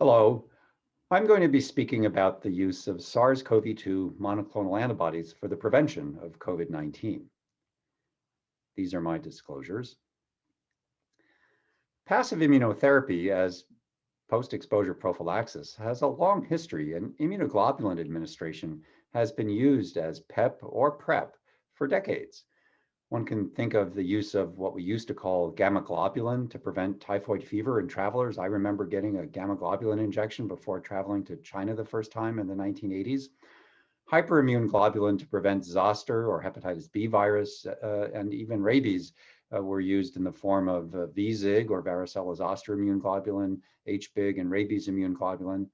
Hello, I'm going to be speaking about the use of SARS-CoV-2 monoclonal antibodies for the prevention of COVID-19. These are my disclosures. Passive immunotherapy as post-exposure prophylaxis has a long history, and immunoglobulin administration has been used as PEP or PrEP for decades. One can think of the use of what we used to call gamma globulin to prevent typhoid fever in travelers. I remember getting a gamma globulin injection before traveling to China the first time in the 1980s. Hyperimmune globulin to prevent zoster or hepatitis B virus, and even rabies were used in the form of VZIG or varicella zoster immune globulin, HBIG, and rabies immune globulin.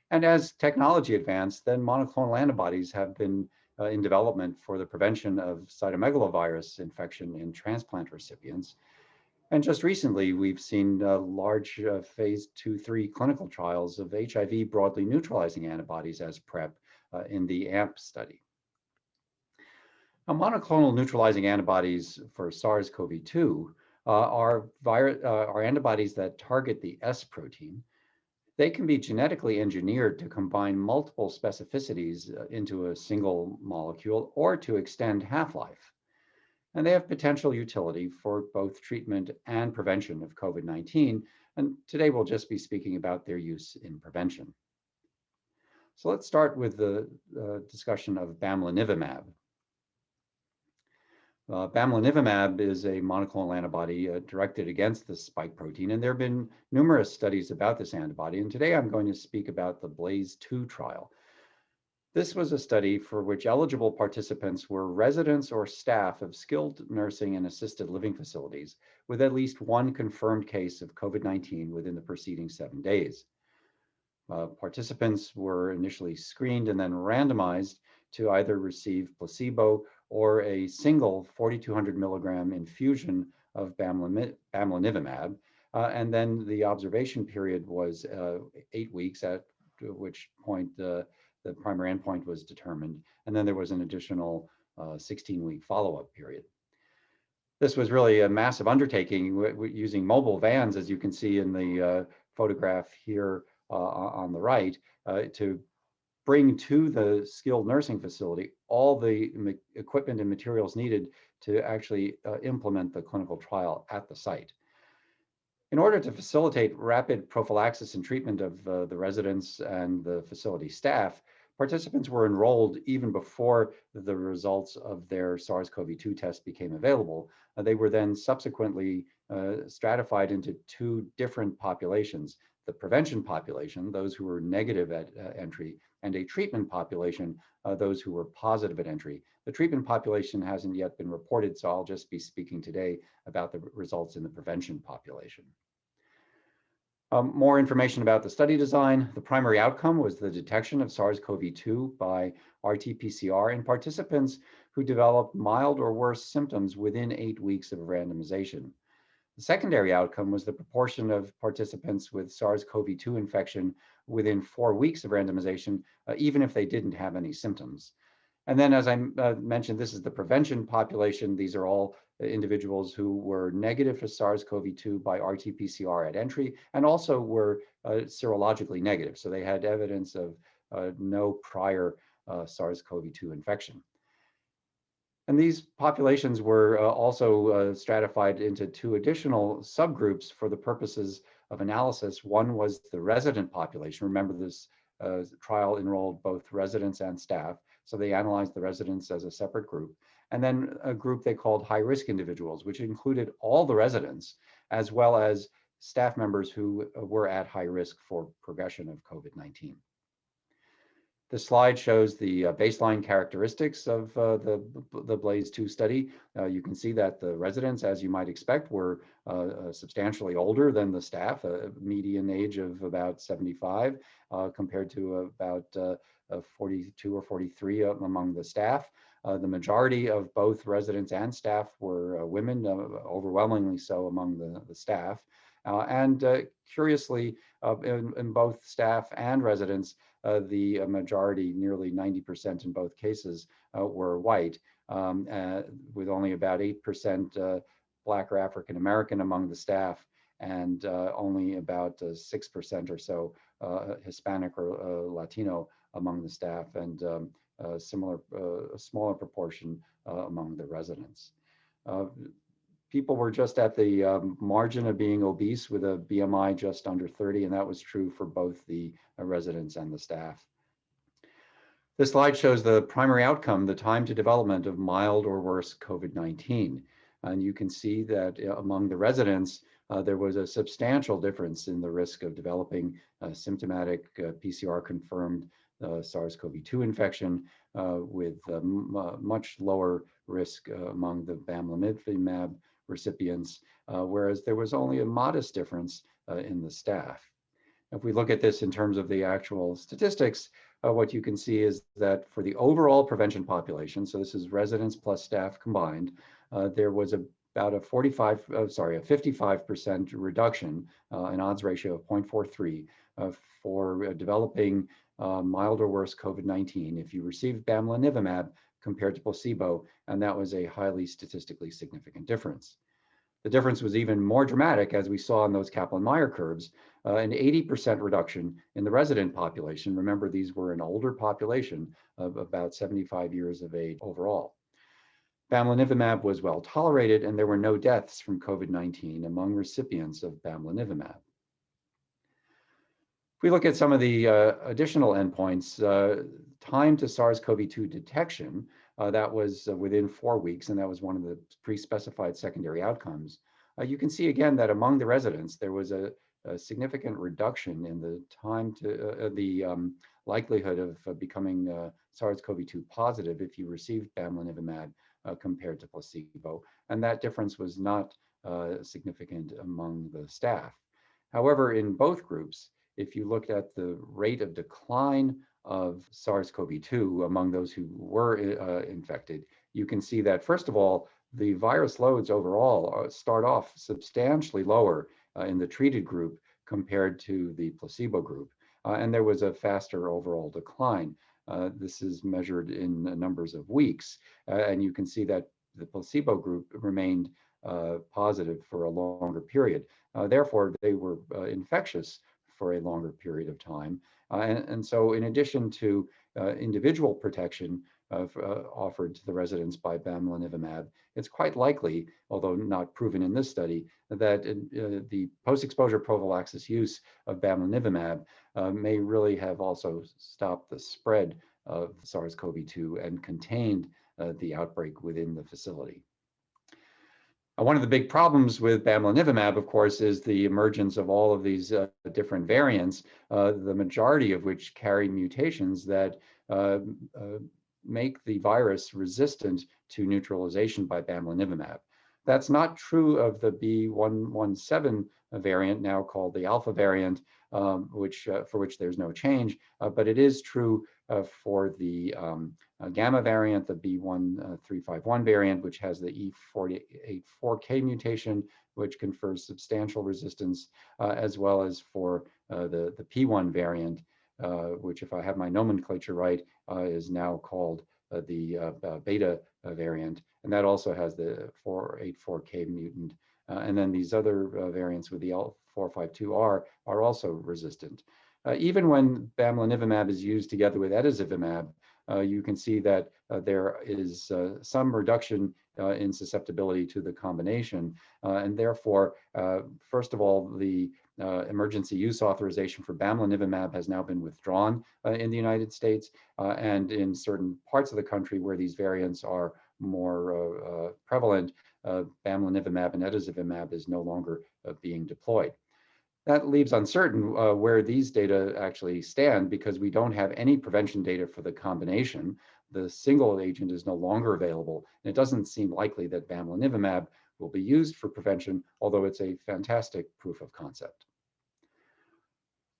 And as technology advanced, then monoclonal antibodies have been in development for the prevention of cytomegalovirus infection in transplant recipients. And just recently, we've seen large phase 2-3 clinical trials of HIV broadly neutralizing antibodies as PrEP in the AMP study. Now, monoclonal neutralizing antibodies for SARS-CoV-2 are antibodies that target the S protein. They can be genetically engineered to combine multiple specificities into a single molecule or to extend half-life. And they have potential utility for both treatment and prevention of COVID-19. And today we'll just be speaking about their use in prevention. So let's start with the discussion of bamlanivimab. Bamlanivimab is a monoclonal antibody directed against the spike protein, and there have been numerous studies about this antibody, and today I'm going to speak about the BLAZE-2 trial. This was a study for which eligible participants were residents or staff of skilled nursing and assisted living facilities with at least one confirmed case of COVID-19 within the preceding 7 days. Participants were initially screened and then randomized to either receive placebo or a single 4,200 milligram infusion of bamlanivimab. And then the observation period was 8 weeks, at which point the primary endpoint was determined. And then there was an additional 16-week follow-up period. This was really a massive undertaking using mobile vans, as you can see in the photograph here on the right, to bring to the skilled nursing facility all the equipment and materials needed to actually implement the clinical trial at the site. In order to facilitate rapid prophylaxis and treatment of the residents and the facility staff, participants were enrolled even before the results of their SARS-CoV-2 test became available. They were then subsequently stratified into two different populations: the prevention population, those who were negative at entry, and a treatment population, those who were positive at entry. The treatment population hasn't yet been reported, so I'll just be speaking today about the results in the prevention population. More information about the study design. The primary outcome was the detection of SARS-CoV-2 by RT-PCR in participants who developed mild or worse symptoms within 8 weeks of randomization. The secondary outcome was the proportion of participants with SARS-CoV-2 infection within 4 weeks of randomization, even if they didn't have any symptoms. And then, as I mentioned, this is the prevention population. These are all individuals who were negative for SARS-CoV-2 by RT-PCR at entry and also were serologically negative. So they had evidence of no prior SARS-CoV-2 infection. And these populations were also stratified into two additional subgroups for the purposes of analysis. One was the resident population. Remember, this trial enrolled both residents and staff, so they analyzed the residents as a separate group. And then a group they called high-risk individuals, which included all the residents, as well as staff members who were at high risk for progression of COVID-19. The slide shows the baseline characteristics of the BLAZE-2 study. You can see that the residents, as you might expect, were substantially older than the staff, a median age of about 75, compared to about 42 or 43 among the staff. The majority of both residents and staff were women, overwhelmingly so among the staff. And curiously, in both staff and residents, the majority, nearly 90% in both cases, were white, with only about 8% Black or African American among the staff, and only about 6% or so Hispanic or Latino among the staff, and a smaller proportion among the residents. People were just at the margin of being obese with a BMI just under 30, and that was true for both the residents and the staff. This slide shows the primary outcome, the time to development of mild or worse COVID-19. And you can see that among the residents, there was a substantial difference in the risk of developing symptomatic PCR-confirmed SARS-CoV-2 infection with much lower risk among the bamlanivimab recipients, whereas there was only a modest difference in the staff. If we look at this in terms of the actual statistics, what you can see is that for the overall prevention population, so this is residents plus staff combined, there was about a 55% reduction, an odds ratio of 0.43 for developing mild or worse COVID-19 if you received bamlanivimab compared to placebo, and that was a highly statistically significant difference. The difference was even more dramatic, as we saw in those Kaplan-Meier curves, an 80% reduction in the resident population. Remember, these were an older population of about 75 years of age overall. Bamlanivimab was well tolerated, and there were no deaths from COVID-19 among recipients of bamlanivimab. If we look at some of the additional endpoints, time to SARS-CoV-2 detection, that was within 4 weeks, and that was one of the pre-specified secondary outcomes. You can see again that among the residents, there was a significant reduction in the time to the likelihood of becoming SARS-CoV-2 positive if you received bamlanivimab compared to placebo, and that difference was not significant among the staff. However, in both groups, if you looked at the rate of decline of SARS-CoV-2 among those who were infected, you can see that, first of all, the virus loads overall start off substantially lower in the treated group compared to the placebo group, and there was a faster overall decline. This is measured in numbers of weeks, and you can see that the placebo group remained positive for a longer period. Therefore, they were infectious for a longer period of time. And so in addition to individual protection offered to the residents by bamlanivimab, it's quite likely, although not proven in this study, that the post-exposure prophylaxis use of bamlanivimab may really have also stopped the spread of SARS-CoV-2 and contained the outbreak within the facility. One of the big problems with bamlanivimab, of course, is the emergence of all of these different variants, the majority of which carry mutations that make the virus resistant to neutralization by bamlanivimab. That's not true of the B117 variant, now called the alpha variant, for which there's no change, but it is true for the gamma variant, the B1351 variant, which has the E484K mutation, which confers substantial resistance, as well as for the P1 variant, which, if I have my nomenclature right, is now called the beta variant, and that also has the 484K mutant. And then these other variants with the L452R are also resistant. Even when bamlanivimab is used together with etazivimab, you can see that there is some reduction in susceptibility to the combination. And therefore, first of all, the emergency use authorization for bamlanivimab has now been withdrawn in the United States, and in certain parts of the country where these variants are more prevalent, bamlanivimab and etazivimab is no longer being deployed. That leaves uncertain where these data actually stand, because we don't have any prevention data for the combination. The single agent is no longer available, and it doesn't seem likely that bamlanivimab will be used for prevention, although it's a fantastic proof of concept.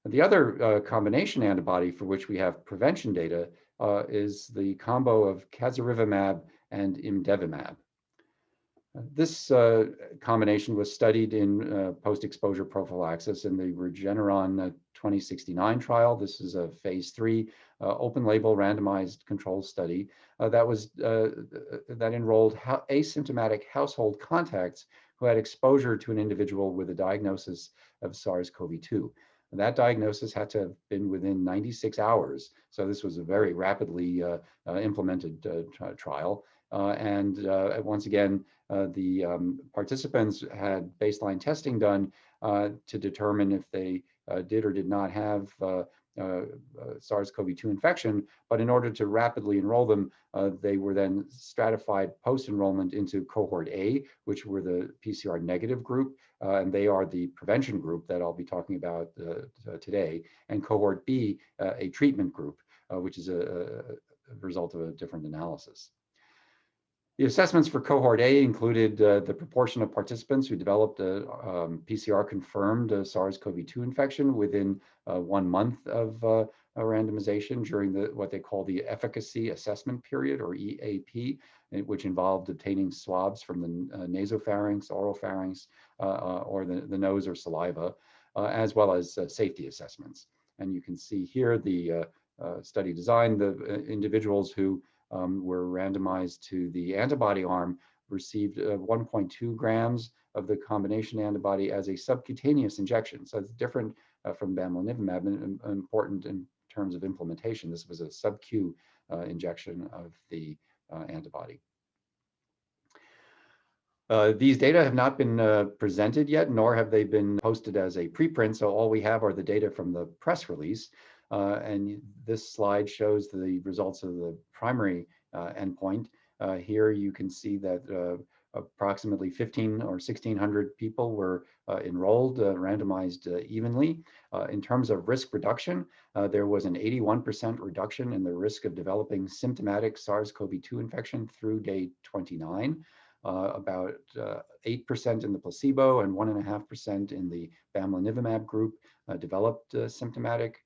The other combination antibody for which we have prevention data is the combo of casirivimab and imdevimab. This combination was studied in post-exposure prophylaxis in the Regeneron 2069 trial. This is a phase 3 open-label randomized control study that enrolled asymptomatic household contacts who had exposure to an individual with a diagnosis of SARS-CoV-2. And that diagnosis had to have been within 96 hours. So this was a very rapidly implemented trial. Once again, the participants had baseline testing done to determine if they did or did not have SARS-CoV-2 infection, but in order to rapidly enroll them, they were then stratified post-enrollment into cohort A, which were the PCR negative group, and they are the prevention group that I'll be talking about today, and cohort B, a treatment group, which is a result of a different analysis. The assessments for cohort A included the proportion of participants who developed a PCR-confirmed SARS-CoV-2 infection within 1 month of a randomization during what they call the efficacy assessment period, or EAP, which involved obtaining swabs from the nasopharynx, oropharynx, or the nose or saliva, as well as safety assessments. And you can see here the study design. The individuals who were randomized to the antibody arm received 1.2 grams of the combination antibody as a subcutaneous injection. So it's different from bamlanivimab and important in terms of implementation. This was a sub-Q injection of the antibody. These data have not been presented yet, nor have they been posted as a preprint. So all we have are the data from the press release. And this slide shows the results of the primary endpoint. Here you can see that approximately 15 or 1,600 people were enrolled, randomized evenly. In terms of risk reduction, there was an 81% reduction in the risk of developing symptomatic SARS-CoV-2 infection through day 29. About 8% in the placebo and 1.5% in the bamlanivimab group developed symptomatic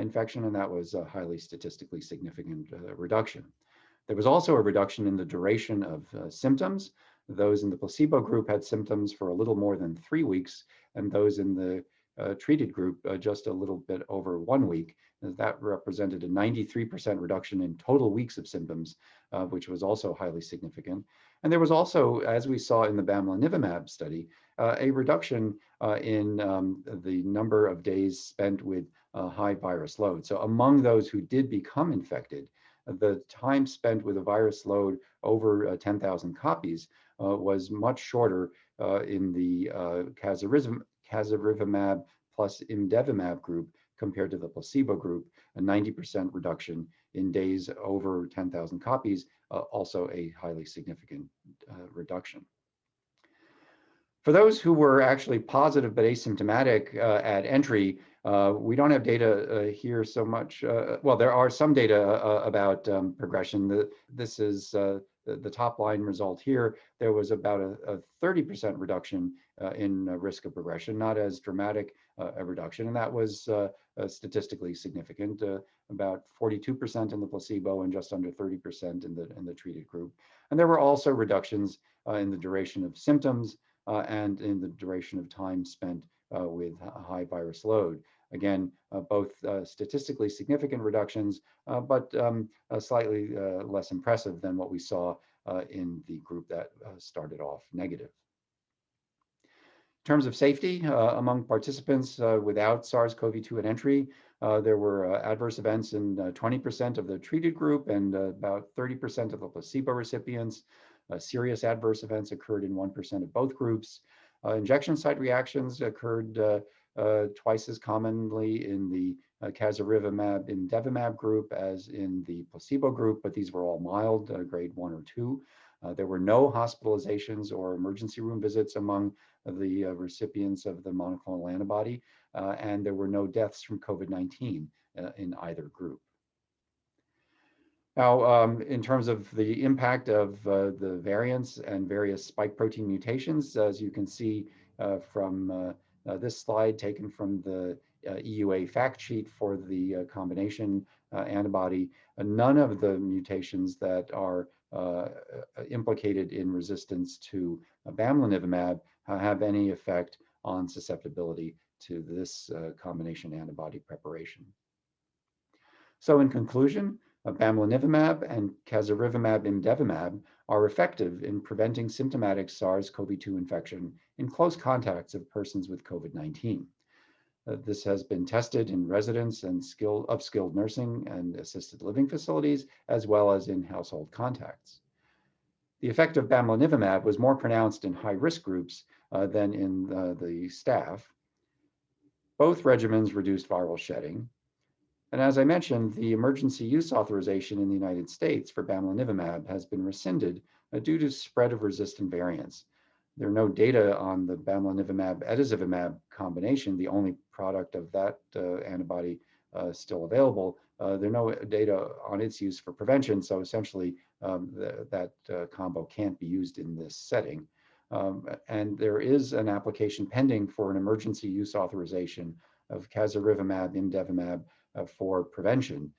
infection, and that was a highly statistically significant reduction. There was also a reduction in the duration of symptoms. Those in the placebo group had symptoms for a little more than 3 weeks, and those in the treated group just a little bit over 1 week. That represented a 93% reduction in total weeks of symptoms, which was also highly significant. And there was also, as we saw in the bamlanivimab study, a reduction in the number of days spent with high virus load. So among those who did become infected, the time spent with a virus load over 10,000 copies was much shorter in the casirivimab plus imdevimab group compared to the placebo group, a 90% reduction in days over 10,000 copies, also a highly significant reduction. For those who were actually positive but asymptomatic at entry, we don't have data here so much. Well, there are some data about progression. This is the top line result here. There was about a 30% reduction in risk of progression, not as dramatic a reduction, and that was statistically significant, about 42% in the placebo and just under 30% in the treated group. And there were also reductions in the duration of symptoms and in the duration of time spent with a high virus load. Again, both statistically significant reductions, but slightly less impressive than what we saw in the group that started off negative. In terms of safety, among participants without SARS-CoV-2 at entry, there were adverse events in 20% of the treated group and about 30% of the placebo recipients. Serious adverse events occurred in 1% of both groups. Injection site reactions occurred twice as commonly in the casirivimab imdevimab group as in the placebo group, but these were all mild, grade 1 or 2. There were no hospitalizations or emergency room visits among the recipients of the monoclonal antibody, and there were no deaths from COVID-19 in either group. Now, in terms of the impact of the variants and various spike protein mutations, as you can see from this slide taken from the EUA fact sheet for the combination antibody, none of the mutations that are implicated in resistance to bamlanivimab have any effect on susceptibility to this combination antibody preparation. So in conclusion, Bamlanivimab and casirivimab-imdevimab are effective in preventing symptomatic SARS-CoV-2 infection in close contacts of persons with COVID-19. This has been tested in residence and skilled nursing and assisted living facilities, as well as in household contacts. The effect of bamlanivimab was more pronounced in high-risk groups than in the staff. Both regimens reduced viral shedding. And as I mentioned, the emergency use authorization in the United States for bamlanivimab has been rescinded due to spread of resistant variants. There are no data on the bamlanivimab-etesevimab combination, the only product of that antibody still available. There are no data on its use for prevention, so essentially that combo can't be used in this setting. And there is an application pending for an emergency use authorization of casirivimab-imdevimab for prevention.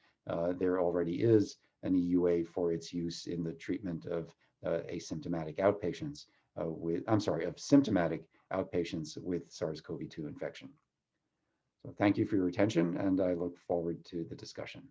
There already is an EUA for its use in the treatment of asymptomatic outpatients of symptomatic outpatients with SARS-CoV-2 infection. So thank you for your attention, and I look forward to the discussion.